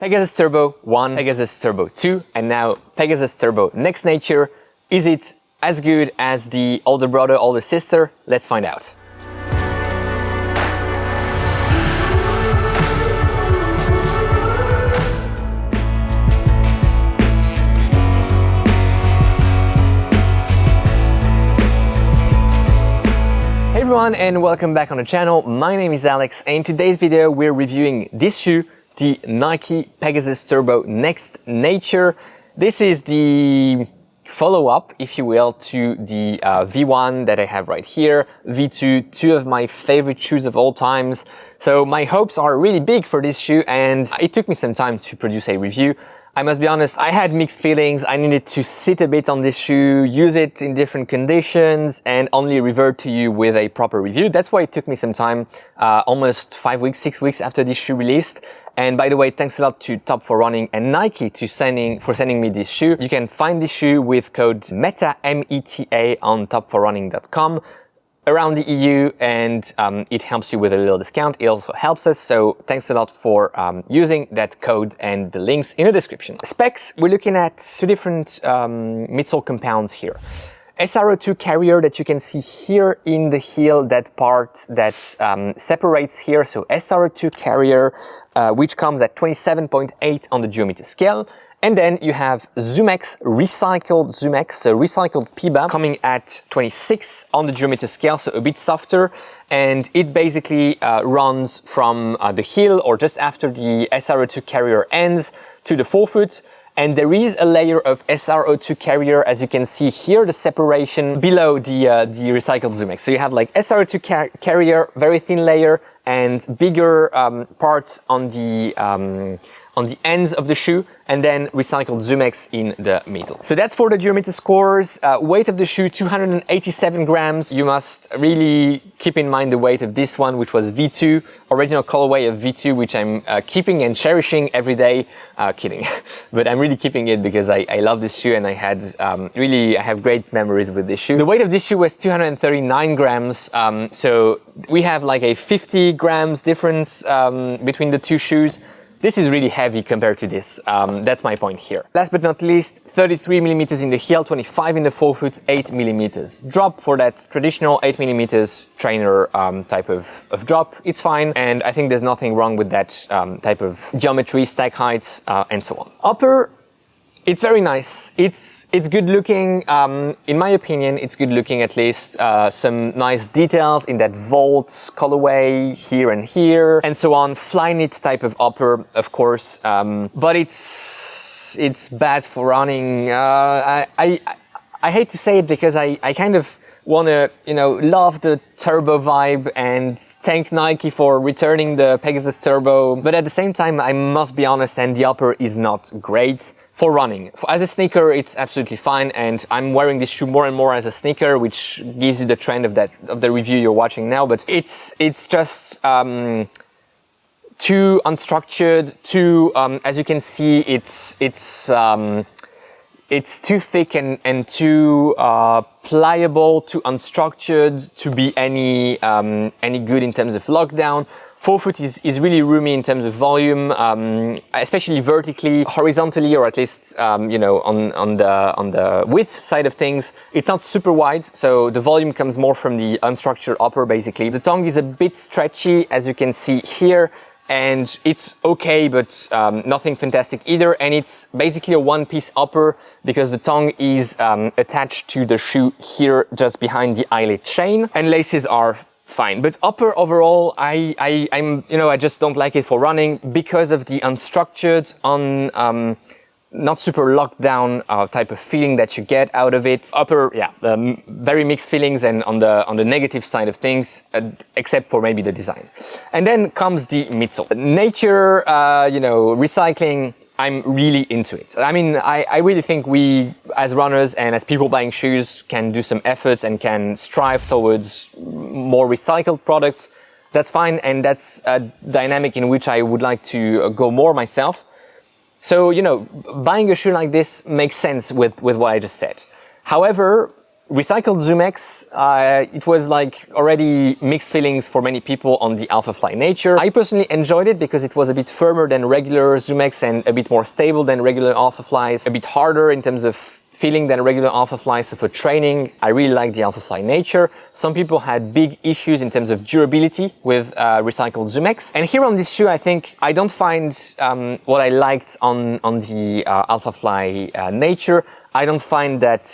Pegasus Turbo 1, Pegasus Turbo 2, and now Pegasus Turbo Next Nature. Is it as good as the older brother, older sister? Let's find out. Hey everyone, and welcome back on the channel. My name is Alex, and in today's video we're reviewing this shoe, the Nike Pegasus Turbo Next Nature. This is the follow-up, if you will, to the V1 that I have right here, V2, two of my favorite shoes of all times. So my hopes are really big for this shoe, and it took me some time to produce a review. I must be honest, I had mixed feelings. I needed to sit a bit on this shoe, use it in different conditions, and only revert to you with a proper review. That's why it took me some time, almost 5 weeks, 6 weeks after this shoe released. And by the way, thanks a lot to Top for Running and Nike for sending me this shoe. You can find this shoe with code META, M-E-T-A, on topforrunning.com around the EU, and it helps you with a little discount. It also helps us, so thanks a lot for using that code and the links in the description. Specs, we're looking at two different midsole compounds here. SRO2 carrier that you can see here in the heel, that part that separates here. So SRO2 carrier, which comes at 27.8 on the geometer scale. And then you have ZoomX, recycled ZoomX, so recycled PBA, coming at 26 on the geometer scale, so a bit softer. And it basically runs from the heel, or just after the SRO2 carrier ends, to the forefoot. And there is a layer of SRO2 carrier, as you can see here, the separation below the recycled ZoomX. So you have like SRO2 carrier, very thin layer, and bigger parts on the ends of the shoe, and then recycled ZoomX in the middle. So that's for the geometer scores. Weight of the shoe, 287 grams. You must really keep in mind the weight of this one, which was V2, original colorway of V2, which I'm keeping and cherishing every day. Kidding. But I'm really keeping it because I love this shoe, and I have great memories with this shoe. The weight of this shoe was 239 grams. So we have like a 50 grams difference between the two shoes. This is really heavy compared to this. That's my point here. Last but not least, 33 millimeters in the heel, 25 in the forefoot, 8 millimeters drop for that traditional 8 millimeters trainer type of drop. It's fine, and I think there's nothing wrong with that type of geometry, stack heights, and so on. Upper, it's very nice. It's good looking. In my opinion, it's good looking, at least. Some nice details in that vault colorway here and here, and so on. Fly knit type of upper, of course, but it's bad for running. I hate to say it because I kind of want to, love the turbo vibe and thank Nike for returning the Pegasus Turbo. But at the same time, I must be honest, and the upper is not great for running. As a sneaker, it's absolutely fine, and I'm wearing this shoe more and more as a sneaker, which gives you the trend of the review you're watching now. But it's just too unstructured. Too, as you can see, it's too thick and too pliable, too unstructured to be any good in terms of lockdown. Forefoot is really roomy in terms of volume, especially vertically, horizontally, or at least on the width side of things. It's not super wide, so the volume comes more from the unstructured upper, basically. The tongue is a bit stretchy, as you can see here, and it's okay, but nothing fantastic either. And it's basically a one-piece upper because the tongue is attached to the shoe here, just behind the eyelet chain, and laces are fine. But upper overall, I just don't like it for running because of the unstructured, not super locked down type of feeling that you get out of it. Upper, yeah, very mixed feelings, and on the negative side of things, except for maybe the design. And then comes the midsole. Nature, recycling, I'm really into it. I mean, I really think we, as runners and as people buying shoes, can do some efforts and can strive towards more recycled products. That's fine, and that's a dynamic in which I would like to go more myself. So, buying a shoe like this makes sense with what I just said. However, recycled ZoomX, it was like already mixed feelings for many people on the Alphafly Nature. I personally enjoyed it because it was a bit firmer than regular ZoomX and a bit more stable than regular Alphaflies, a bit harder in terms of feeling than regular Alphafly. So for training, I really like the Alphafly Nature. Some people had big issues in terms of durability with recycled ZoomX. And here on this shoe, I think I don't find what I liked on the Alphafly Nature. I don't find that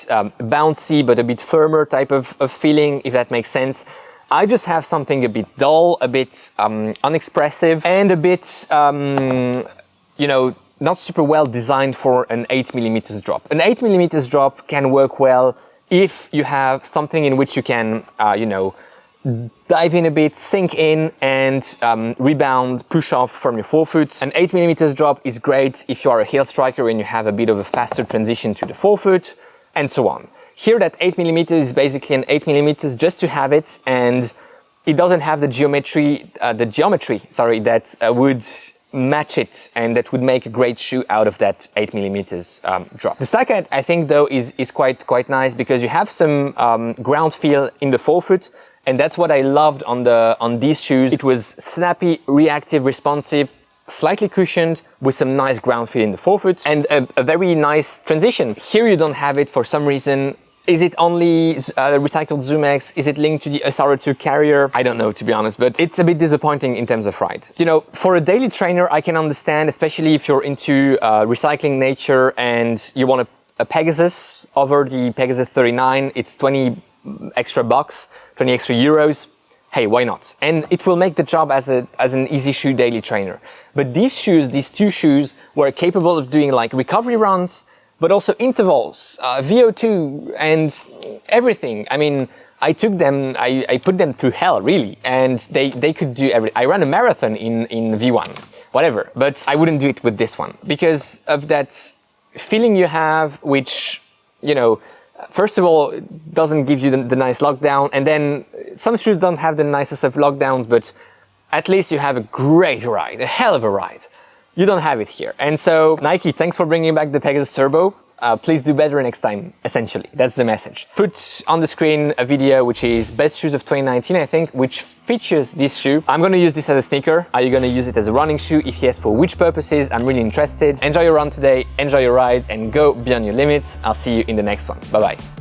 bouncy but a bit firmer type of feeling, if that makes sense. I just have something a bit dull, a bit unexpressive, and a bit, you know, not super well designed for an 8mm drop. An 8mm drop can work well if you have something in which you can, you know, dive in a bit, sink in, and rebound, push off from your forefoot. An 8mm drop is great if you are a heel striker and you have a bit of a faster transition to the forefoot, and so on. Here, that 8mm is basically an 8mm just to have it, and it doesn't have the geometry, that would match it and that would make a great shoe out of that 8mm drop. The Stackhead, I think though, is quite nice because you have some ground feel in the forefoot, and that's what I loved on these shoes. It was snappy, reactive, responsive, slightly cushioned with some nice ground feel in the forefoot and a very nice transition. Here you don't have it for some reason. Is it only recycled ZoomX? Is it linked to the SR2 carrier? I don't know, to be honest, but it's a bit disappointing in terms of ride. You know, for a daily trainer, I can understand, especially if you're into recycling nature and you want a Pegasus over the Pegasus 39, it's 20 extra bucks, 20 extra euros. Hey, why not? And it will make the job as an easy shoe daily trainer. But these shoes, these two shoes, were capable of doing like recovery runs, but also intervals, VO2 and everything. I mean, I took them, I put them through hell, really, and they could do everything. I ran a marathon in V1, whatever, but I wouldn't do it with this one because of that feeling you have, which, you know, first of all, doesn't give you the nice lockdown, and then some shoes don't have the nicest of lockdowns, but at least you have a great ride, a hell of a ride. You don't have it here. And so, Nike, thanks for bringing back the Pegasus Turbo. Please do better next time, essentially. That's the message. Put on the screen a video which is best shoes of 2019, I think, which features this shoe. I'm going to use this as a sneaker. Are you going to use it as a running shoe? If yes, for which purposes? I'm really interested. Enjoy your run today, enjoy your ride, and go beyond your limits. I'll see you in the next one. Bye-bye.